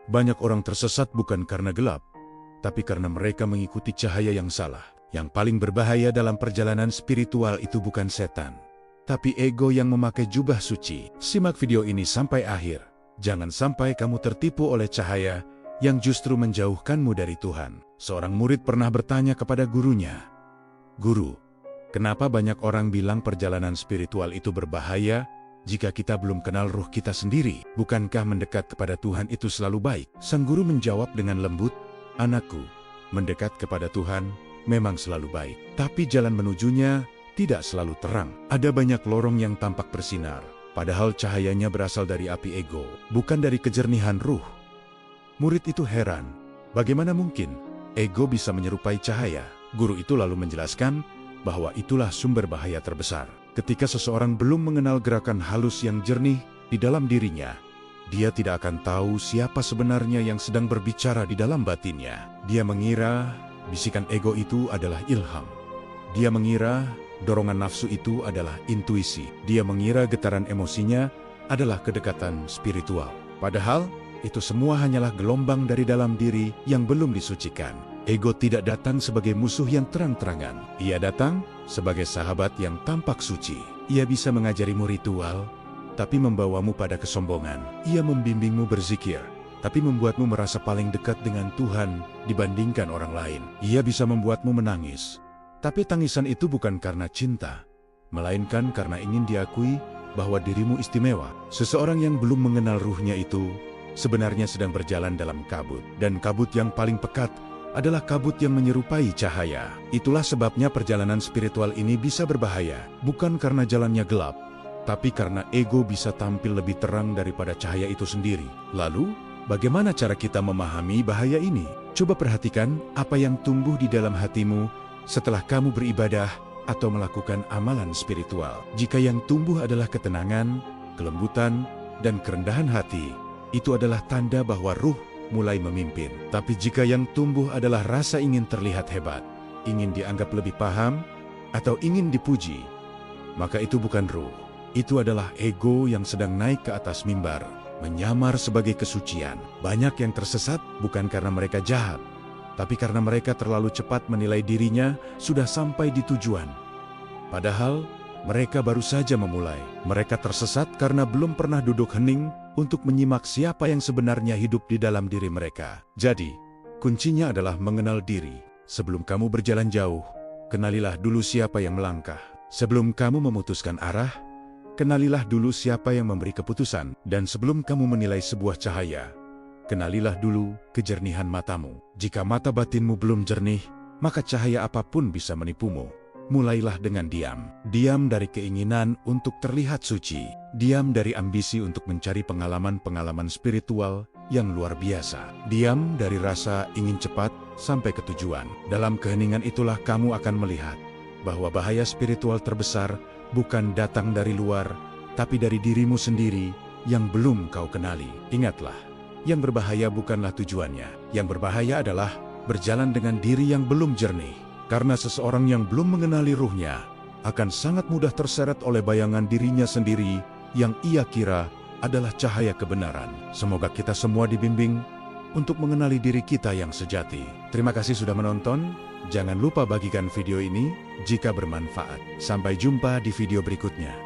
Banyak orang tersesat bukan karena gelap, tapi karena mereka mengikuti cahaya yang salah. Yang paling berbahaya dalam perjalanan spiritual itu bukan setan, tapi ego yang memakai jubah suci. Simak video ini sampai akhir. Jangan sampai kamu tertipu oleh cahaya yang justru menjauhkanmu dari Tuhan. Seorang murid pernah bertanya kepada gurunya, "Guru, kenapa banyak orang bilang perjalanan spiritual itu berbahaya jika kita belum kenal ruh kita sendiri? Bukankah mendekat kepada Tuhan itu selalu baik?" Sang guru menjawab dengan lembut, "Anakku, mendekat kepada Tuhan memang selalu baik, tapi jalan menujunya tidak selalu terang. Ada banyak lorong yang tampak bersinar, padahal cahayanya berasal dari api ego, bukan dari kejernihan ruh." Murid itu heran, bagaimana mungkin ego bisa menyerupai cahaya? Guru itu lalu menjelaskan bahwa itulah sumber bahaya terbesar. Ketika seseorang belum mengenal gerakan halus yang jernih di dalam dirinya, dia tidak akan tahu siapa sebenarnya yang sedang berbicara di dalam batinnya. Dia mengira bisikan ego itu adalah ilham. Dia mengira dorongan nafsu itu adalah intuisi. Dia mengira getaran emosinya adalah kedekatan spiritual. Padahal, itu semua hanyalah gelombang dari dalam diri yang belum disucikan. Ego tidak datang sebagai musuh yang terang-terangan. Ia datang sebagai sahabat yang tampak suci. Ia bisa mengajarimu ritual, tapi membawamu pada kesombongan. Ia membimbingmu berzikir, tapi membuatmu merasa paling dekat dengan Tuhan dibandingkan orang lain. Ia bisa membuatmu menangis, tapi tangisan itu bukan karena cinta, melainkan karena ingin diakui bahwa dirimu istimewa. Seseorang yang belum mengenal ruhnya itu sebenarnya sedang berjalan dalam kabut, dan kabut yang paling pekat adalah kabut yang menyerupai cahaya. Itulah sebabnya perjalanan spiritual ini bisa berbahaya, bukan karena jalannya gelap, tapi karena ego bisa tampil lebih terang daripada cahaya itu sendiri. Lalu, bagaimana cara kita memahami bahaya ini? Coba perhatikan apa yang tumbuh di dalam hatimu setelah kamu beribadah atau melakukan amalan spiritual. Jika yang tumbuh adalah ketenangan, kelembutan, dan kerendahan hati, itu adalah tanda bahwa ruh mulai memimpin. Tapi jika yang tumbuh adalah rasa ingin terlihat hebat, ingin dianggap lebih paham, atau ingin dipuji, maka itu bukan ruh. Itu adalah ego yang sedang naik ke atas mimbar, menyamar sebagai kesucian. Banyak yang tersesat bukan karena mereka jahat, tapi karena mereka terlalu cepat menilai dirinya sudah sampai di tujuan. Padahal, mereka baru saja memulai. Mereka tersesat karena belum pernah duduk hening untuk menyimak siapa yang sebenarnya hidup di dalam diri mereka. Jadi, kuncinya adalah mengenal diri. Sebelum kamu berjalan jauh, kenalilah dulu siapa yang melangkah. Sebelum kamu memutuskan arah, kenalilah dulu siapa yang memberi keputusan. Dan sebelum kamu menilai sebuah cahaya, kenalilah dulu kejernihan matamu. Jika mata batinmu belum jernih, maka cahaya apapun bisa menipumu. Mulailah dengan diam. Diam dari keinginan untuk terlihat suci. Diam dari ambisi untuk mencari pengalaman-pengalaman spiritual yang luar biasa. Diam dari rasa ingin cepat sampai ke tujuan. Dalam keheningan itulah kamu akan melihat bahwa bahaya spiritual terbesar bukan datang dari luar, tapi dari dirimu sendiri yang belum kau kenali. Ingatlah, yang berbahaya bukanlah tujuannya. Yang berbahaya adalah berjalan dengan diri yang belum jernih. Karena seseorang yang belum mengenali ruhnya akan sangat mudah terseret oleh bayangan dirinya sendiri yang ia kira adalah cahaya kebenaran. Semoga kita semua dibimbing untuk mengenali diri kita yang sejati. Terima kasih sudah menonton. Jangan lupa bagikan video ini jika bermanfaat. Sampai jumpa di video berikutnya.